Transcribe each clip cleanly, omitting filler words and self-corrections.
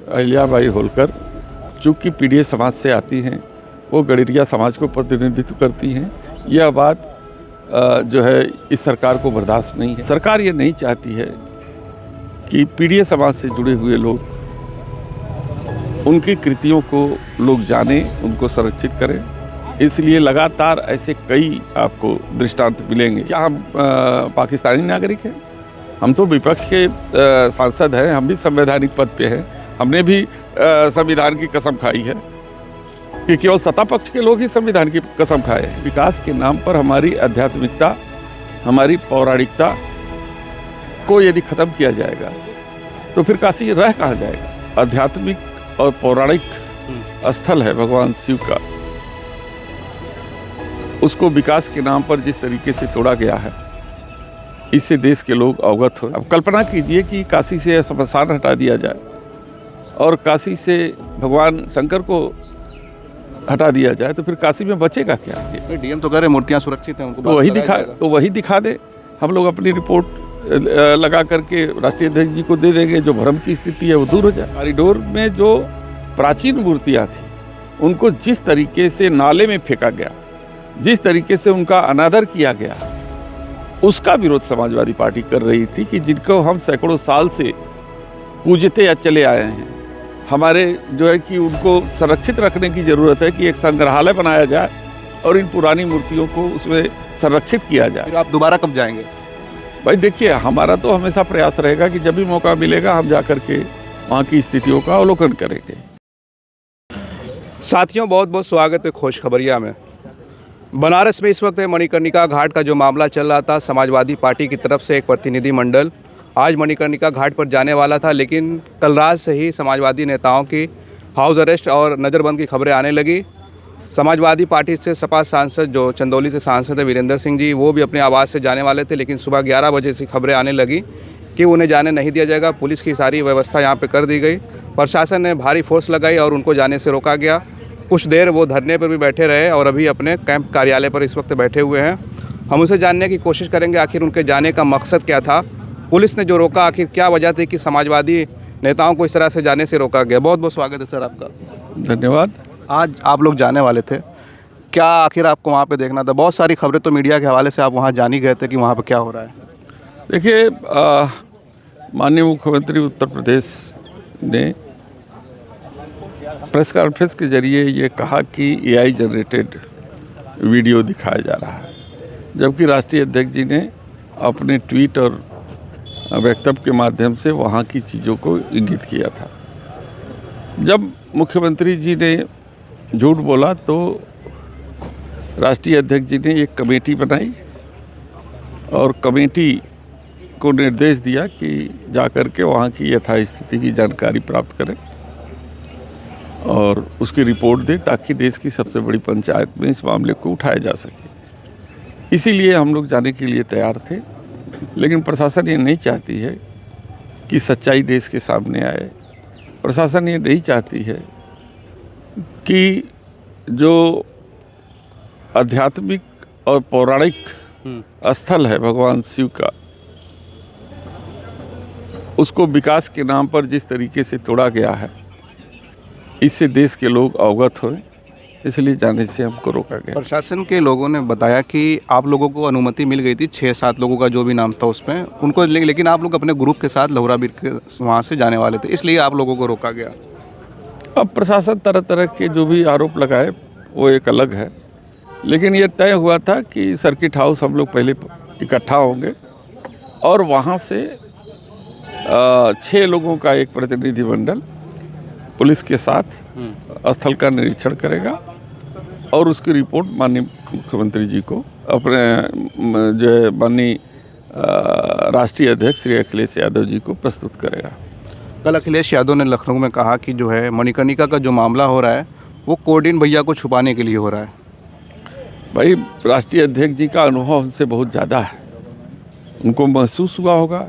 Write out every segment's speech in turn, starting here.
अहिल्याबाई होलकर चूँकि पीढ़ी समाज से आती हैं, वो गडेरिया समाज को प्रतिनिधित्व करती हैं। यह बात जो है इस सरकार को बर्दाश्त नहीं है। सरकार ये नहीं चाहती है कि पीढ़ी समाज से जुड़े हुए लोग उनकी कृतियों को लोग जानें, उनको संरक्षित करें। इसलिए लगातार ऐसे कई आपको दृष्टांत मिलेंगे। क्या हम पाकिस्तानी नागरिक हैं? हम तो विपक्ष के सांसद हैं, हम भी संवैधानिक पद पे हैं। हमने भी संविधान की कसम खाई है कि केवल सत्ता पक्ष के लोग ही संविधान की कसम खाए हैं। विकास के नाम पर हमारी आध्यात्मिकता, हमारी पौराणिकता को यदि खत्म किया जाएगा तो फिर काशी रह कहाँ जाएगा? आध्यात्मिक और पौराणिक स्थल है भगवान शिव का, उसको विकास के नाम पर जिस तरीके से तोड़ा गया है, इससे देश के लोग अवगत हो। अब कल्पना कीजिए कि काशी से श्मशान हटा दिया जाए और काशी से भगवान शंकर को हटा दिया जाए तो फिर काशी में बचेगा क्या? डीएम तो कह रहे मूर्तियाँ सुरक्षित हैं, उनको तो वही दिखा दे। हम लोग अपनी रिपोर्ट लगा करके राष्ट्रीय अध्यक्ष जी को दे देंगे, जो भ्रम की स्थिति है वो दूर हो जाए। कॉरिडोर में जो प्राचीन मूर्तियाँ थी उनको जिस तरीके से नाले में फेंका गया, जिस तरीके से उनका अनादर किया गया, उसका विरोध समाजवादी पार्टी कर रही थी कि जिनको हम सैकड़ों साल से पूजते या चले आए हैं, हमारे जो है कि उनको संरक्षित रखने की ज़रूरत है कि एक संग्रहालय बनाया जाए और इन पुरानी मूर्तियों को उसमें संरक्षित किया जाए। फिर आप दोबारा कब जाएंगे? भाई देखिए, हमारा तो हमेशा प्रयास रहेगा कि जब भी मौका मिलेगा हम जा कर के वहाँ की स्थितियों का अवलोकन करेंगे। साथियों, बहुत बहुत स्वागत है खोज खबरिया में। बनारस में इस वक्त मणिकर्णिका घाट का जो मामला चल रहा था, समाजवादी पार्टी की तरफ से एक प्रतिनिधिमंडल आज मणिकर्णिका घाट पर जाने वाला था, लेकिन कल रात से ही समाजवादी नेताओं की हाउस अरेस्ट और नज़रबंद की खबरें आने लगी। समाजवादी पार्टी से सपा सांसद जो चंदौली से सांसद है वीरेंद्र सिंह जी, वो भी अपने आवास से जाने वाले थे, लेकिन सुबह 11 बजे से खबरें आने लगी कि उन्हें जाने नहीं दिया जाएगा। पुलिस की सारी व्यवस्था यहाँ पर कर दी गई, प्रशासन ने भारी फोर्स लगाई और उनको जाने से रोका गया। कुछ देर वो धरने पर भी बैठे रहे और अभी अपने कैंप कार्यालय पर इस वक्त बैठे हुए हैं। हम उसे जानने की कोशिश करेंगे आखिर उनके जाने का मकसद क्या था, पुलिस ने जो रोका आखिर क्या वजह थी कि समाजवादी नेताओं को इस तरह से जाने से रोका गया। बहुत बहुत स्वागत है सर आपका। धन्यवाद। आज आप लोग जाने वाले थे, क्या आखिर आपको वहाँ पे देखना था? बहुत सारी खबरें तो मीडिया के हवाले से आप वहाँ जान ही गए थे कि वहाँ पे क्या हो रहा है। देखिए, माननीय मुख्यमंत्री उत्तर प्रदेश ने प्रेस कॉन्फ्रेंस के जरिए ये कहा कि AI जनरेटेड वीडियो दिखाया जा रहा है, जबकि राष्ट्रीय अध्यक्ष जी ने अपने ट्वीट और वक्तव्य के माध्यम से वहाँ की चीज़ों को इंगित किया था। जब मुख्यमंत्री जी ने झूठ बोला तो राष्ट्रीय अध्यक्ष जी ने एक कमेटी बनाई और कमेटी को निर्देश दिया कि जाकर के वहाँ की यथास्थिति की जानकारी प्राप्त करें और उसकी रिपोर्ट दें, ताकि देश की सबसे बड़ी पंचायत में इस मामले को उठाया जा सके। इसीलिए हम लोग जाने के लिए तैयार थे, लेकिन प्रशासन ये नहीं चाहती है कि सच्चाई देश के सामने आए। प्रशासन ये नहीं चाहती है कि जो आध्यात्मिक और पौराणिक स्थल है भगवान शिव का, उसको विकास के नाम पर जिस तरीके से तोड़ा गया है, इससे देश के लोग अवगत हों, इसलिए जाने से हमको रोका गया। प्रशासन के लोगों ने बताया कि आप लोगों को अनुमति मिल गई थी, 6-7 लोगों का जो भी नाम था उसमें उनको, लेकिन आप लोग अपने ग्रुप के साथ लोहराबीर के वहाँ से जाने वाले थे, इसलिए आप लोगों को रोका गया। अब प्रशासन तरह तरह के जो भी आरोप लगाए वो एक अलग है, लेकिन ये तय हुआ था कि सर्किट हाउस हम लोग पहले इकट्ठा होंगे और वहाँ से 6 लोगों का एक प्रतिनिधिमंडल पुलिस के साथ स्थल का निरीक्षण करेगा और उसकी रिपोर्ट माननीय मुख्यमंत्री जी को, अपने जो है माननीय राष्ट्रीय अध्यक्ष श्री अखिलेश यादव जी को प्रस्तुत करेगा। कल अखिलेश यादव ने लखनऊ में कहा कि जो है मणिकर्णिका का जो मामला हो रहा है वो कोडिन भैया को छुपाने के लिए हो रहा है। भाई, राष्ट्रीय अध्यक्ष जी का अनुभव हमसे बहुत ज़्यादा है, उनको महसूस हुआ होगा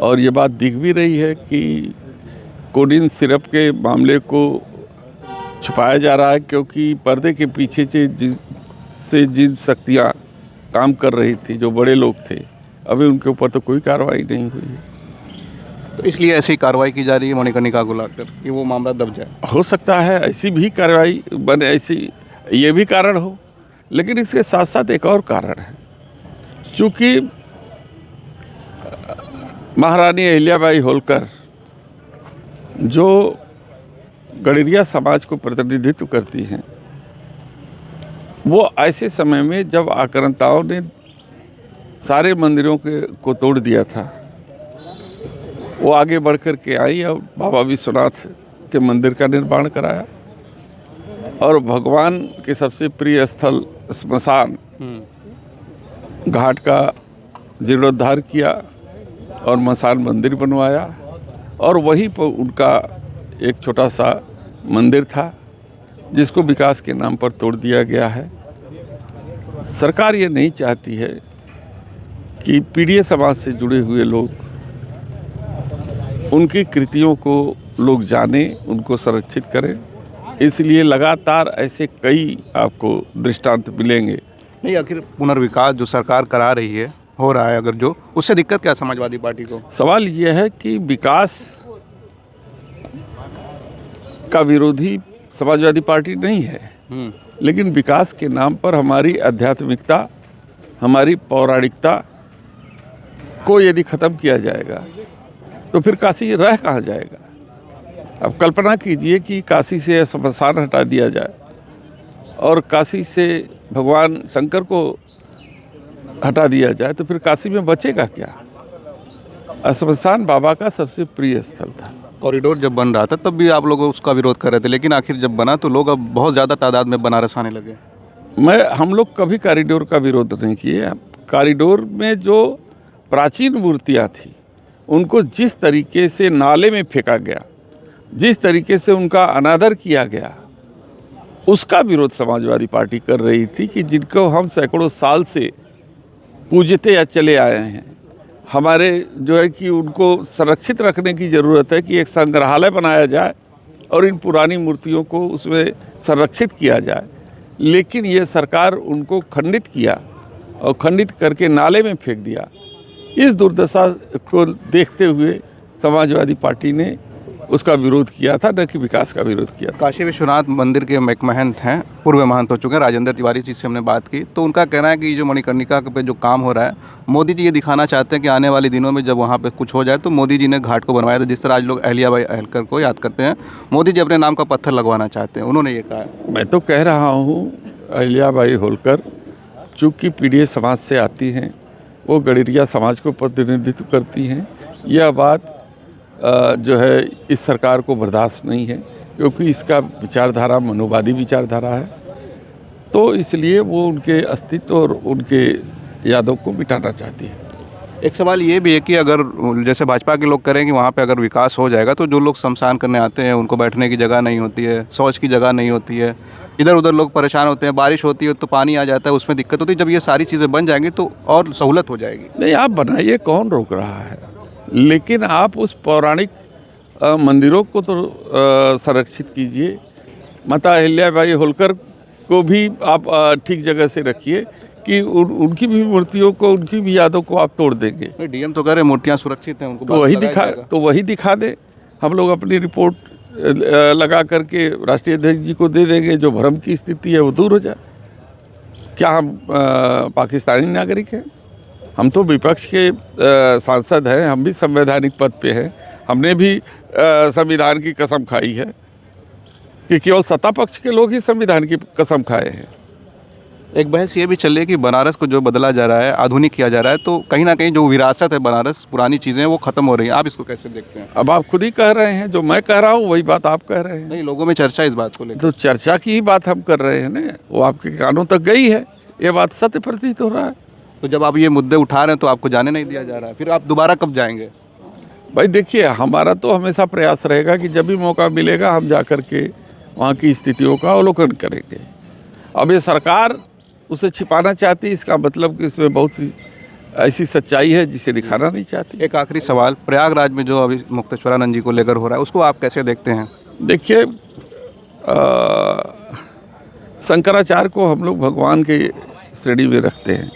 और ये बात दिख भी रही है कि कोडिन सिरप के मामले को छुपाया जा रहा है, क्योंकि पर्दे के पीछे से जिन शक्तियाँ काम कर रही थी, जो बड़े लोग थे, अभी उनके ऊपर तो कोई कार्रवाई नहीं हुई है। तो इसलिए ऐसी कार्रवाई की जा रही है मणिकर्णिका को लाकर कि वो मामला दब जाए। हो सकता है ऐसी भी कार्रवाई बने, ऐसी ये भी कारण हो, लेकिन इसके साथ साथ एक और कारण है। चूँकि महारानी अहिल्याबाई होलकर जो गडरिया समाज को प्रतिनिधित्व करती हैं, वो ऐसे समय में जब आक्रांताओं ने सारे मंदिरों को तोड़ दिया था, वो आगे बढ़ कर के आई और बाबा विश्वनाथ के मंदिर का निर्माण कराया और भगवान के सबसे प्रिय स्थल स्मशान घाट का जीर्णोद्धार किया और मसान मंदिर बनवाया और वहीं पर उनका एक छोटा सा मंदिर था जिसको विकास के नाम पर तोड़ दिया गया है। सरकार ये नहीं चाहती है कि पीड़ित समाज से जुड़े हुए लोग, उनकी कृतियों को लोग जाने, उनको संरक्षित करें, इसलिए लगातार ऐसे कई आपको दृष्टांत मिलेंगे। नहीं, आखिर पुनर्विकास जो सरकार करा रही है, हो रहा है, अगर जो उससे दिक्कत क्या समाजवादी पार्टी को? सवाल यह है कि विकास का विरोधी समाजवादी पार्टी नहीं है, लेकिन विकास के नाम पर हमारी आध्यात्मिकता, हमारी पौराणिकता को यदि ख़त्म किया जाएगा तो फिर काशी रह कहाँ जाएगा? अब कल्पना कीजिए कि काशी से स्मशान हटा दिया जाए और काशी से भगवान शंकर को हटा दिया जाए तो फिर काशी में बचेगा क्या? स्मशान बाबा का सबसे प्रिय स्थल था। कॉरिडोर जब बन रहा था तब भी आप लोग उसका विरोध कर रहे थे, लेकिन आखिर जब बना तो लोग अब बहुत ज़्यादा तादाद में बनारस आने लगे। हम लोग कभी कॉरिडोर का विरोध नहीं किए। कॉरिडोर में जो प्राचीन मूर्तियाँ थी उनको जिस तरीके से नाले में फेंका गया, जिस तरीके से उनका अनादर किया गया, उसका विरोध समाजवादी पार्टी कर रही थी कि जिनको हम सैकड़ों साल से पूजते या चले आए हैं, हमारे जो है कि उनको संरक्षित रखने की ज़रूरत है कि एक संग्रहालय बनाया जाए और इन पुरानी मूर्तियों को उसमें संरक्षित किया जाए। लेकिन ये सरकार उनको खंडित किया और खंडित करके नाले में फेंक दिया। इस दुर्दशा को देखते हुए समाजवादी पार्टी ने उसका विरोध किया था, न कि विकास का विरोध किया था। काशी विश्वनाथ मंदिर के एक महंत हैं, पूर्व महंत हो चुके हैं, राजेंद्र तिवारी जी से हमने बात की, तो उनका कहना है कि जो मणिकर्णिका पे जो काम हो रहा है, मोदी जी ये दिखाना चाहते हैं कि आने वाले दिनों में जब वहाँ पे कुछ हो जाए तो मोदी जी ने घाट को बनवाया था। जिस तरह आज लोग अहिल्याबाई होलकर को याद करते हैं, मोदी जी अपने नाम का पत्थर लगवाना चाहते हैं, उन्होंने ये कहा। मैं तो कह रहा हूँ अहिल्याबाई होलकर चूँकि पीड़ित समाज से आती हैं, वो गडरिया समाज को प्रतिनिधित्व करती हैं। यह बात जो है इस सरकार को बर्दाश्त नहीं है, क्योंकि इसका विचारधारा मनोवादी विचारधारा है, तो इसलिए वो उनके अस्तित्व और उनके यादों को मिटाना चाहती है। एक सवाल ये भी है कि अगर जैसे भाजपा के लोग करें कि वहाँ पे अगर विकास हो जाएगा तो जो लोग शमशान करने आते हैं उनको बैठने की जगह नहीं होती है, शौच की जगह नहीं होती है, इधर उधर लोग परेशान होते हैं, बारिश होती है तो पानी आ जाता है, उसमें दिक्कत होती है। जब ये सारी चीज़ें बन जाएंगी तो और सहूलत हो जाएगी। नहीं, आप बनाइए, कौन रोक रहा है, लेकिन आप उस पौराणिक मंदिरों को तो संरक्षित कीजिए। माता अहिल्याबाई होलकर को भी आप ठीक जगह से रखिए कि उनकी भी मूर्तियों को, उनकी भी यादों को आप तोड़ देंगे। डीएम तो कह रहे मूर्तियाँ सुरक्षित हैं, उनको तो वही दिखा दे। हम लोग अपनी रिपोर्ट लगा करके राष्ट्रीय अध्यक्ष जी को दे देंगे, जो भ्रम की स्थिति है वो दूर हो जाए। क्या हम पाकिस्तानी नागरिक हैं? हम तो विपक्ष के सांसद हैं, हम भी संवैधानिक पद पे हैं। हमने भी संविधान की कसम खाई है कि केवल सत्ता पक्ष के लोग ही संविधान की कसम खाए हैं। एक बहस ये भी चल रही है कि बनारस को जो बदला जा रहा है, आधुनिक किया जा रहा है, तो कहीं ना कहीं जो विरासत है बनारस, पुरानी चीज़ें वो ख़त्म हो रही हैं। आप इसको कैसे देखते हैं? अब आप खुद ही कह रहे हैं, जो मैं कह रहा हूँ वही बात आप कह रहे हैं। नहीं, लोगों में चर्चा इस बात को लेकर। तो चर्चा की ही बात हम कर रहे हैं ना, वो आपके कानों तक गई है, ये बात सत्य प्रतीत हो रहा है। तो जब आप ये मुद्दे उठा रहे हैं तो आपको जाने नहीं दिया जा रहा है, फिर आप दोबारा कब जाएंगे? भाई देखिए, हमारा तो हमेशा प्रयास रहेगा कि जब भी मौका मिलेगा हम जा कर के वहाँ की स्थितियों का अवलोकन करेंगे। अब ये सरकार उसे छिपाना चाहती है, इसका मतलब कि इसमें बहुत सी ऐसी सच्चाई है जिसे दिखाना नहीं चाहती। एक आखिरी सवाल, प्रयागराज में जो अभी मुक्तेश्वरानंद जी को लेकर हो रहा है, उसको आप कैसे देखते हैं? देखिए, शंकराचार्य को हम लोग भगवान के श्रेणी में रखते हैं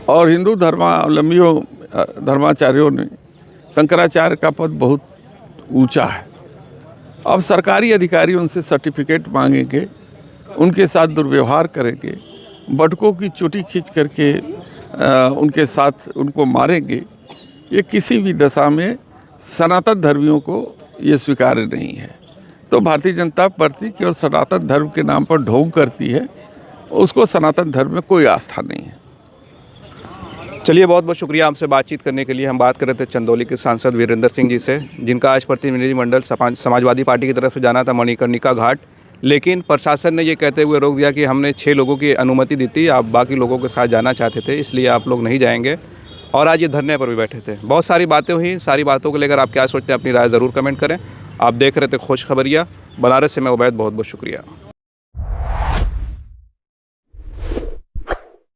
और हिंदू धर्मावलंबियों धर्माचार्यों ने शंकराचार्य का पद बहुत ऊंचा है। अब सरकारी अधिकारी उनसे सर्टिफिकेट मांगेंगे, उनके साथ दुर्व्यवहार करेंगे, बटुकों की चोटी खींच करके उनके साथ उनको मारेंगे, ये किसी भी दशा में सनातन धर्मियों को ये स्वीकार्य नहीं है। तो भारतीय जनता पार्टी केवल सनातन धर्म के नाम पर ढोंग करती है, उसको सनातन धर्म में कोई आस्था नहीं है। चलिए, बहुत बहुत शुक्रिया हमसे बातचीत करने के लिए। हम बात कर रहे थे चंदौली के सांसद वीरेंद्र सिंह जी से, जिनका आज प्रतिनिधिमंडल समाजवादी पार्टी की तरफ से जाना था मणिकर्णिका घाट, लेकिन प्रशासन ने ये कहते हुए रोक दिया कि हमने 6 लोगों की अनुमति दी थी, आप बाकी लोगों के साथ जाना चाहते थे, इसलिए आप लोग नहीं जाएंगे। और आज ये धरने पर भी बैठे थे। बहुत सारी बातें हुई, सारी बातों को लेकर आप क्या सोचते हैं अपनी राय ज़रूर कमेंट करें। आप देख रहे थे खुश खबरिया। बनारस से मैं उबैद, बहुत बहुत शुक्रिया।